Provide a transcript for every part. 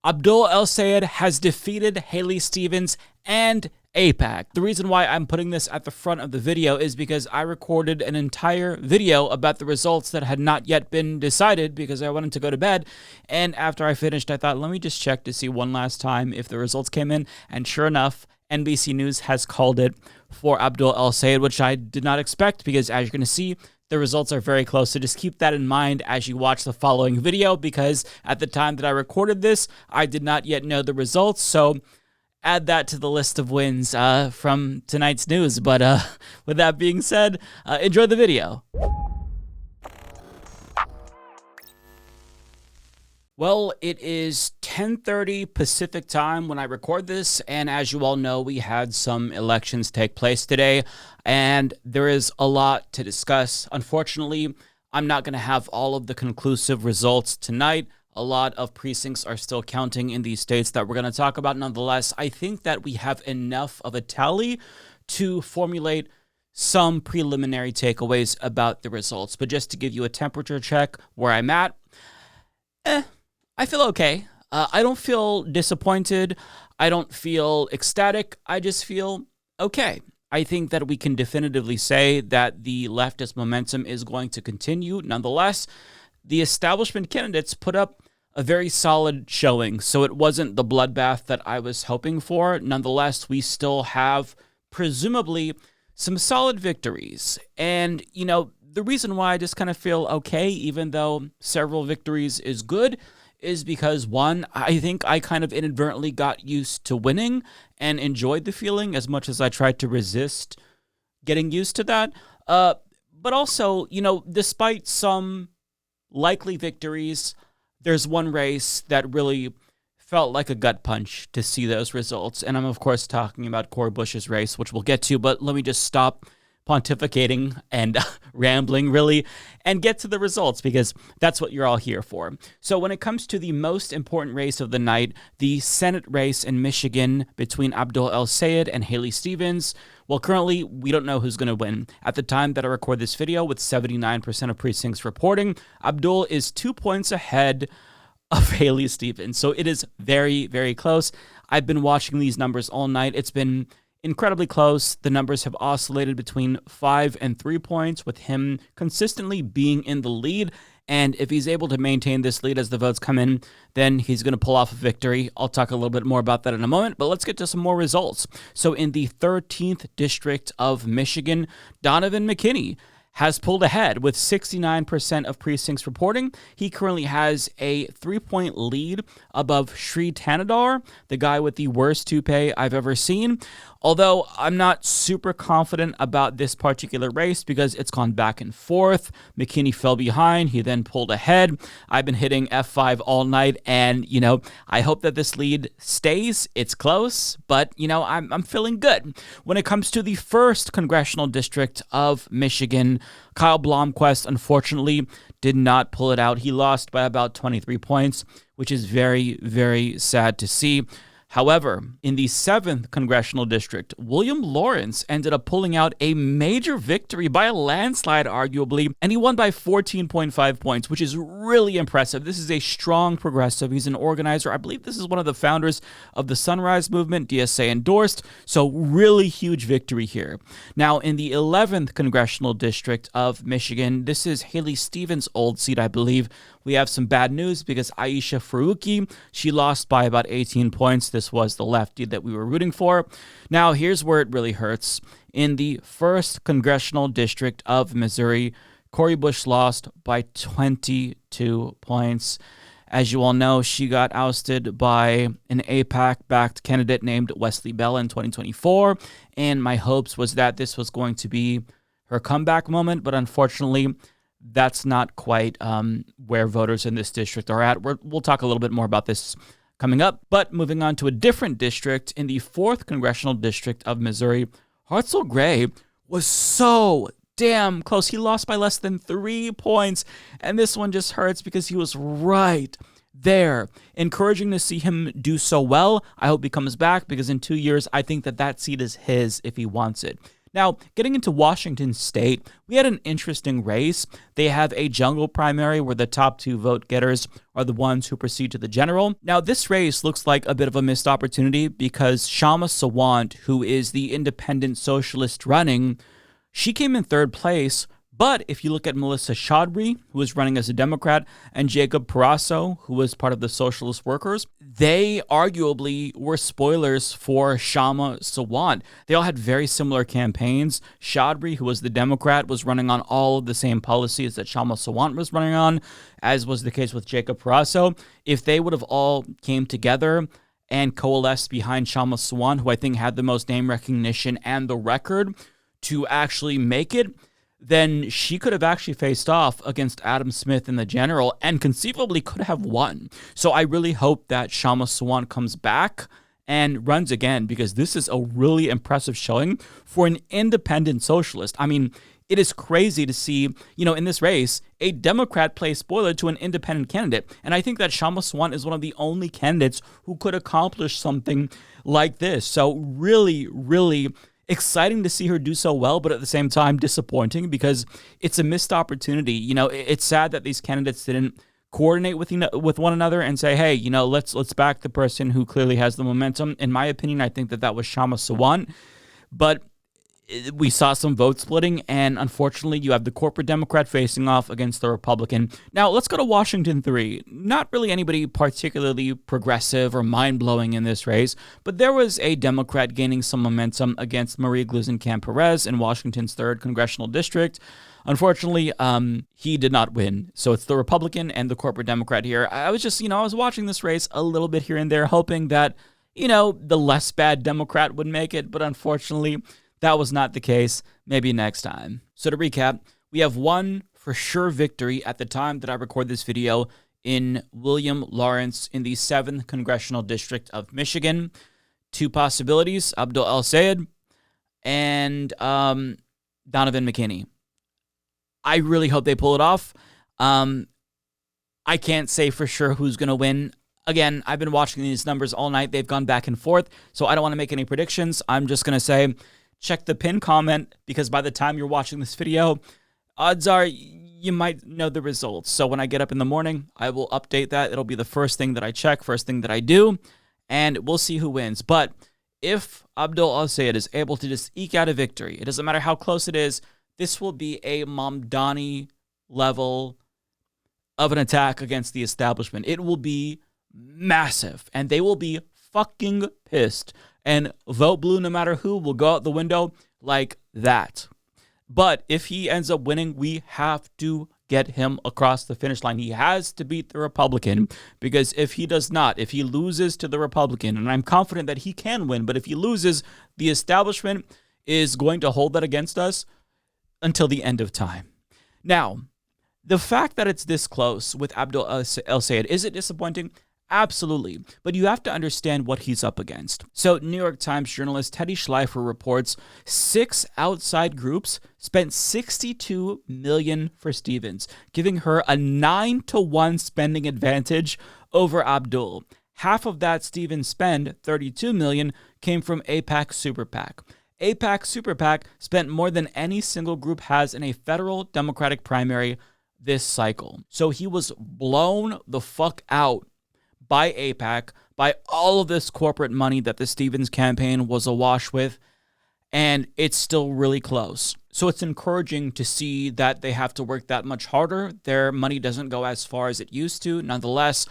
Abdul El-Sayed has defeated Haley Stevens and AIPAC. The reason why I'm putting this at the front of the video is because I recorded an entire video about the results that had not yet been decided because I wanted to go to bed. And after I finished, I thought, let me just check to see one last time if the results came in. And sure enough, NBC News has called it for Abdul El-Sayed, which I did not expect because, as you're going to see, the results are very close. So just keep that in mind as you watch the following video, because at the time that I recorded this, I did not yet know the results. So add that to the list of wins from tonight's news. But with that being said, enjoy the video. Well, it is 10:30 Pacific time when I record this, and as you all know, we had some elections take place today, and there is a lot to discuss. Unfortunately, I'm not going to have all of the conclusive results tonight. A lot of precincts are still counting in these states that we're going to talk about. Nonetheless, I think that we have enough of a tally to formulate some preliminary takeaways about the results. But just to give you a temperature check where I'm at, I feel okay. I don't feel disappointed. I don't feel ecstatic. I just feel okay. I think that we can definitively say that the leftist momentum is going to continue. Nonetheless, the establishment candidates put up a very solid showing, so it wasn't the bloodbath that I was hoping for. Nonetheless, we still have, presumably, some solid victories. And, you know, the reason why I just kind of feel okay, even though several victories is good, is because, one, I think I kind of inadvertently got used to winning and enjoyed the feeling as much as I tried to resist getting used to that. But also, you know, despite some likely victories, there's one race that really felt like a gut punch to see those results. And I'm, of course, talking about Cori Bush's race, which we'll get to. But let me just stop pontificating and rambling, really, and get to the results, because that's what you're all here for. So when it comes to the most important race of the night, the Senate race in Michigan between Abdul El-Sayed and Haley Stevens, well, currently, we don't know who's going to win. At the time that I record this video, with 79% of precincts reporting, Abdul is 2 points ahead of Haley Stevens. So it is very, very close. I've been watching these numbers all night. It's been incredibly close. The numbers have oscillated between 5 and 3 points, with him consistently being in the lead. And if he's able to maintain this lead as the votes come in, then he's going to pull off a victory. I'll talk a little bit more about that in a moment, but let's get to some more results. So in the 13th district of Michigan, Donavan McKinney has pulled ahead with 69% of precincts reporting. He currently has a 3-point lead above Sri Tanadar, the guy with the worst toupee I've ever seen. Although I'm not super confident about this particular race because it's gone back and forth. McKinney fell behind. He then pulled ahead. I've been hitting F5 all night, and, you know, I hope that this lead stays. It's close, but, you know, I'm feeling good. When it comes to the 1st congressional district of Michigan, Klye Blomquest, unfortunately, did not pull it out. He lost by about 23 points, which is very, very sad to see. However, in the 7th congressional district, William Lawrence ended up pulling out a major victory by a landslide, arguably, and he won by 14.5 points, which is really impressive. This is a strong progressive. He's an organizer. I believe this is one of the founders of the Sunrise Movement, DSA endorsed, so really huge victory here. Now, in the 11th congressional district of Michigan, this is Haley Stevens' old seat, I believe. We have some bad news because Aisha Farooqi, she lost by about 18 points. This was the lefty that we were rooting for. Now, here's where it really hurts. In the 1st congressional district of Missouri, Cori Bush lost by 22 points. As you all know, she got ousted by an AIPAC-backed candidate named Wesley Bell in 2024, and my hopes was that this was going to be her comeback moment, but unfortunately, that's not quite where voters in this district are at. We'll talk a little bit more about this coming up. But moving on to a different district, in the 4th congressional district of Missouri, Hartzell Gray was so damn close. He lost by less than 3 points. And this one just hurts because he was right there. Encouraging to see him do so well. I hope he comes back because in 2 years, I think that seat is his if he wants it. Now, getting into Washington State, we had an interesting race. They have a jungle primary where the top 2 vote getters are the ones who proceed to the general. Now, this race looks like a bit of a missed opportunity because Kshama Sawant, who is the independent socialist running, she came in 3rd place. But if you look at Melissa Chaudhry, who was running as a Democrat, and Jacob Parasso, who was part of the Socialist Workers, they arguably were spoilers for Kshama Sawant. They all had very similar campaigns. Chaudhry, who was the Democrat, was running on all of the same policies that Kshama Sawant was running on, as was the case with Jacob Parasso. If they would have all came together and coalesced behind Kshama Sawant, who I think had the most name recognition and the record to actually make it, then she could have actually faced off against Adam Smith in the general and conceivably could have won. So I really hope that Kshama Sawant comes back and runs again, because this is a really impressive showing for an independent socialist. I mean, it is crazy to see, in this race, a Democrat play spoiler to an independent candidate. And I think that Kshama Sawant is one of the only candidates who could accomplish something like this. So really, really exciting to see her do so well, but at the same time disappointing because it's a missed opportunity. It's sad that these candidates didn't coordinate with one another and say, hey, let's back the person who clearly has the momentum. In my opinion, I think that was Kshama Sawant, but we saw some vote splitting, and unfortunately, you have the corporate Democrat facing off against the Republican. Now, let's go to Washington 3. Not really anybody particularly progressive or mind-blowing in this race, but there was a Democrat gaining some momentum against Maria Gluesenkamp-Perez in Washington's 3rd congressional district. Unfortunately, he did not win. So it's the Republican and the corporate Democrat here. I was just, I was watching this race a little bit here and there, hoping that, the less bad Democrat would make it, but unfortunately, that was not the case. Maybe next time. So to recap, we have one for sure victory at the time that I record this video in William Lawrence in the 7th Congressional District of Michigan. 2 possibilities, Abdul El-Sayed and Donavan McKinney. I really hope they pull it off. I can't say for sure who's going to win. Again, I've been watching these numbers all night. They've gone back and forth, so I don't want to make any predictions. I'm just going to say, check the pinned comment, because by the time you're watching this video, odds are you might know the results. So when I get up in the morning, I will update that. It'll be the first thing that I check, first thing that I do, and we'll see who wins. But if Abdul El-Sayed is able to just eke out a victory, it doesn't matter how close it is, this will be a Mamdani level of an attack against the establishment. It will be massive, and they will be fucking pissed. And vote blue no matter who will go out the window like that. But if he ends up winning, we have to get him across the finish line. He has to beat the Republican, because if he does not, if he loses to the Republican, and I'm confident that he can win, but if he loses, the establishment is going to hold that against us until the end of time. Now, the fact that it's this close with Abdul El-Sayed, is it disappointing? Absolutely, but you have to understand what he's up against. So New York Times journalist Teddy Schleifer reports 6 outside groups spent $62 million for Stevens, giving her a 9-to-1 spending advantage over Abdul. Half of that Stevens spend, $32 million, came from AIPAC Super PAC. AIPAC Super PAC spent more than any single group has in a federal Democratic primary this cycle. So he was blown the fuck out by AIPAC, by all of this corporate money that the Stevens campaign was awash with, and it's still really close. So it's encouraging to see that they have to work that much harder. Their money doesn't go as far as it used to. Nonetheless,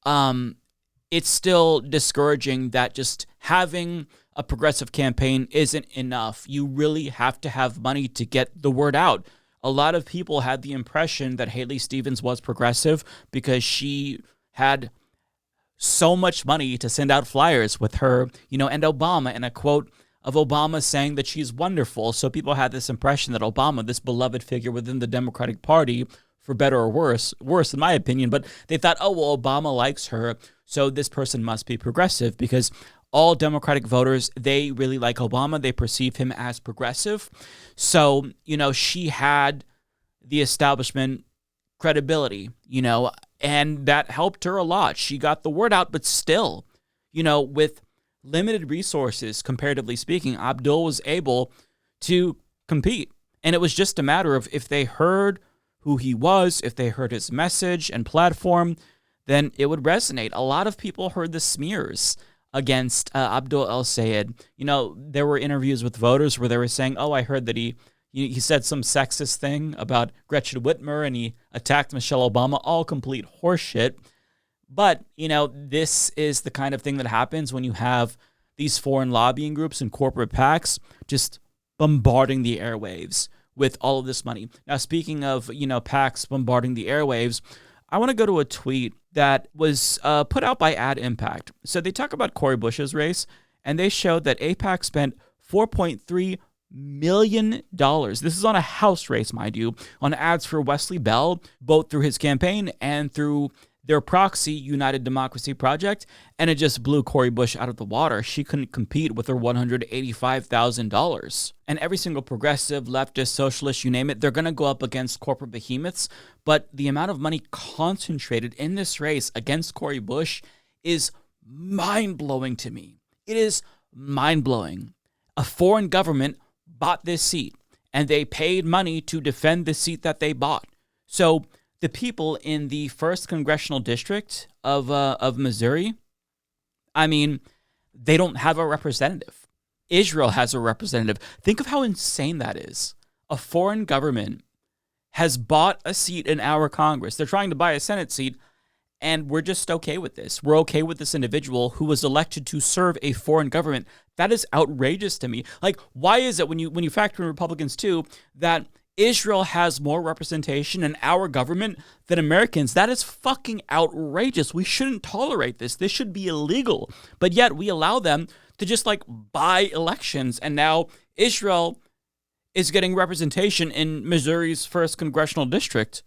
it's still discouraging that just having a progressive campaign isn't enough. You really have to have money to get the word out. A lot of people had the impression that Haley Stevens was progressive because she had so much money to send out flyers with her, and Obama, and a quote of Obama saying that she's wonderful. So people had this impression that Obama, this beloved figure within the Democratic Party, for better or worse in my opinion, but they thought, oh, well, Obama likes her, so this person must be progressive, because all Democratic voters, they really like Obama. They perceive him as progressive. So, she had the establishment credibility, and that helped her a lot. She got the word out, but still, with limited resources, comparatively speaking, Abdul was able to compete. And it was just a matter of if they heard who he was, if they heard his message and platform, then it would resonate. A lot of people heard the smears against Abdul El-Sayed. There were interviews with voters where they were saying, oh, I heard that he said some sexist thing about Gretchen Whitmer and he attacked Michelle Obama, all complete horseshit. But, this is the kind of thing that happens when you have these foreign lobbying groups and corporate PACs just bombarding the airwaves with all of this money. Now, speaking of, PACs bombarding the airwaves, I want to go to a tweet that was put out by Ad Impact. So they talk about Cori Bush's race, and they showed that AIPAC spent $4.3 million. This is on a House race, mind you, on ads for Wesley Bell, both through his campaign and through their proxy, United Democracy Project, and it just blew Cori Bush out of the water. She couldn't compete with her $185,000. And every single progressive, leftist, socialist, you name it, they're going to go up against corporate behemoths. But the amount of money concentrated in this race against Cori Bush is mind-blowing to me. It is mind-blowing. A foreign government bought this seat, and they paid money to defend the seat that they bought. So the people in the 1st Congressional District of Missouri, they don't have a representative. Israel has a representative. Think of how insane that is. A foreign government has bought a seat in our Congress. They're trying to buy a Senate seat, and we're just okay with this. We're okay with this individual who was elected to serve a foreign government. That is outrageous to me. Like, why is it when you factor in Republicans too, that Israel has more representation in our government than Americans? That is fucking outrageous. We shouldn't tolerate this. This should be illegal. But yet we allow them to just buy elections. And now Israel is getting representation in Missouri's 1st Congressional District.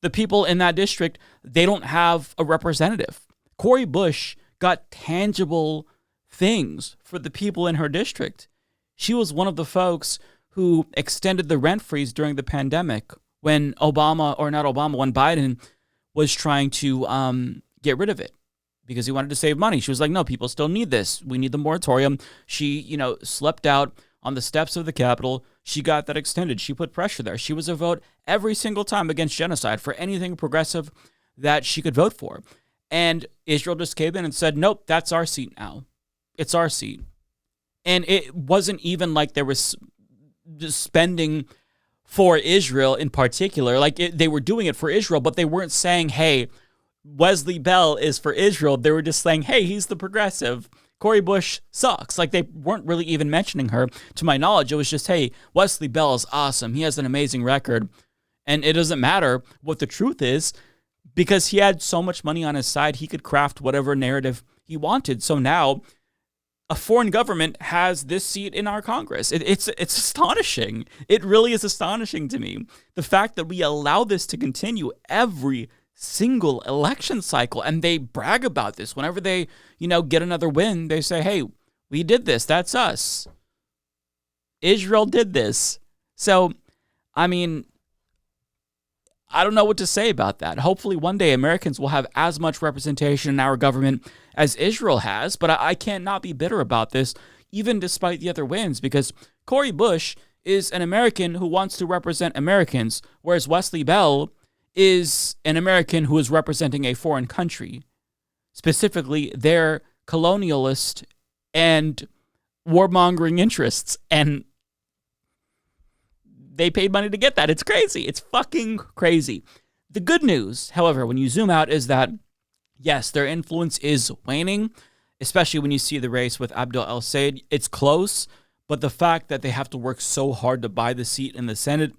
The people in that district, they don't have a representative. Cori Bush got tangible things for the people in her district. She was one of the folks who extended the rent freeze during the pandemic when when Biden was trying to get rid of it because he wanted to save money. She was like, no, people still need this. We need the moratorium. She, slept out on the steps of the Capitol. She got that extended. She put pressure there. She was a vote every single time against genocide for anything progressive that she could vote for. And Israel just came in and said, nope, that's our seat now. It's our seat. And it wasn't even like there was spending for Israel in particular. They were doing it for Israel, but they weren't saying, hey, Wesley Bell is for Israel. They were just saying, hey, he's the progressive. Cori Bush sucks. They weren't really even mentioning her. To my knowledge, it was just, hey, Wesley Bell is awesome. He has an amazing record. And it doesn't matter what the truth is because he had so much money on his side, he could craft whatever narrative he wanted. So now a foreign government has this seat in our Congress. It's astonishing. It really is astonishing to me. The fact that we allow this to continue every single election cycle, and they brag about this. Whenever they, get another win, they say, hey, we did this. That's us. Israel did this. So, I don't know what to say about that. Hopefully one day Americans will have as much representation in our government as Israel has, but I can't not be bitter about this, even despite the other wins, because Cori Bush is an American who wants to represent Americans, whereas Wesley Bell is an American who is representing a foreign country, specifically their colonialist and warmongering interests, and they paid money to get that. It's crazy. It's fucking crazy. The good news, however, when you zoom out, is that, yes, their influence is waning, especially when you see the race with Abdul El-Sayed. It's close, but the fact that they have to work so hard to buy the seat in the Senate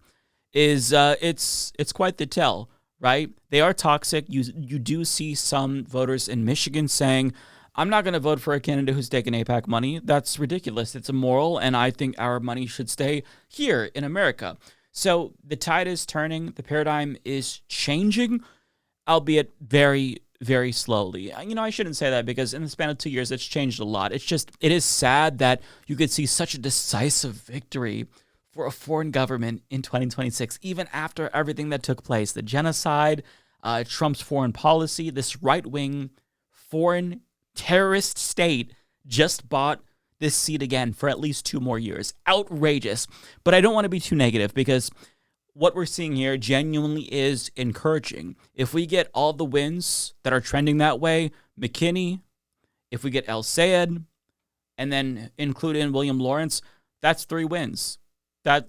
is it's quite the tell, right? They are toxic. You do see some voters in Michigan saying, I'm not going to vote for a candidate who's taking AIPAC money. That's ridiculous. It's immoral, and I think our money should stay here in America. So the tide is turning. The paradigm is changing, albeit very, very slowly. I shouldn't say that because in the span of 2 years, it's changed a lot. It is sad that you could see such a decisive victory for a foreign government in 2026, even after everything that took place, the genocide, Trump's foreign policy, this right-wing foreign terrorist state just bought this seat again for at least 2 more years. Outrageous. But I don't want to be too negative because what we're seeing here genuinely is encouraging. If we get all the wins that are trending that way, McKinney, if we get El-Sayed, and then include in William Lawrence, that's 3 wins. That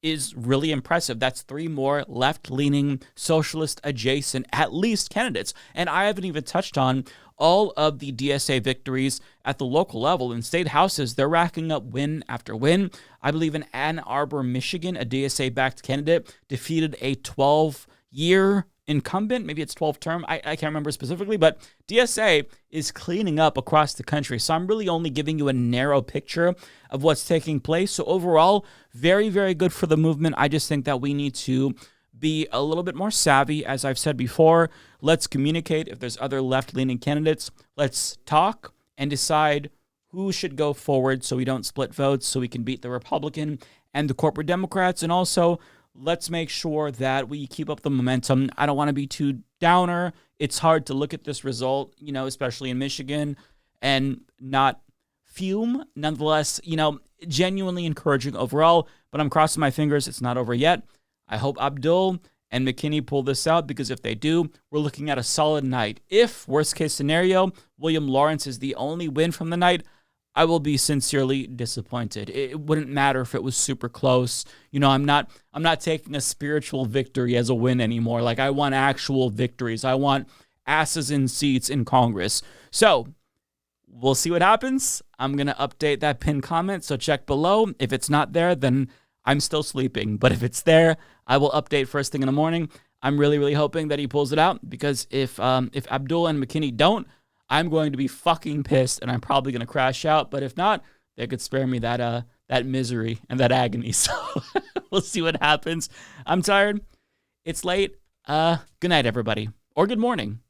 is really impressive. That's 3 more left-leaning, socialist-adjacent, at least, candidates. And I haven't even touched on all of the DSA victories at the local level. In state houses, they're racking up win after win. I believe in Ann Arbor, Michigan, a DSA-backed candidate defeated a 12-year incumbent. Maybe it's 12 term. I can't remember specifically, but DSA is cleaning up across the country. So I'm really only giving you a narrow picture of what's taking place. So overall, very, very good for the movement. I just think that we need to be a little bit more savvy. As I've said before, let's communicate. If there's other left-leaning candidates, let's talk and decide who should go forward so we don't split votes, so we can beat the Republican and the corporate Democrats. And also, let's make sure that we keep up the momentum. I don't want to be too downer. It's hard to look at this result, especially in Michigan, and not fume. Nonetheless, genuinely encouraging overall, but I'm crossing my fingers it's not over yet. I hope Abdul and McKinney pull this out, because if they do, we're looking at a solid night. If, worst case scenario, William Lawrence is the only win from the night, I will be sincerely disappointed. It wouldn't matter if it was super close. I'm not taking a spiritual victory as a win anymore. Like, I want actual victories. I want asses in seats in Congress. So we'll see what happens. I'm going to update that pinned comment, so check below. If it's not there, then I'm still sleeping. But if it's there, I will update first thing in the morning. I'm really, really hoping that he pulls it out, because if Abdul and McKinney don't, I'm going to be fucking pissed, and I'm probably going to crash out. But if not, they could spare me that misery and that agony. So we'll see what happens. I'm tired. It's late. Good night, everybody. Or good morning.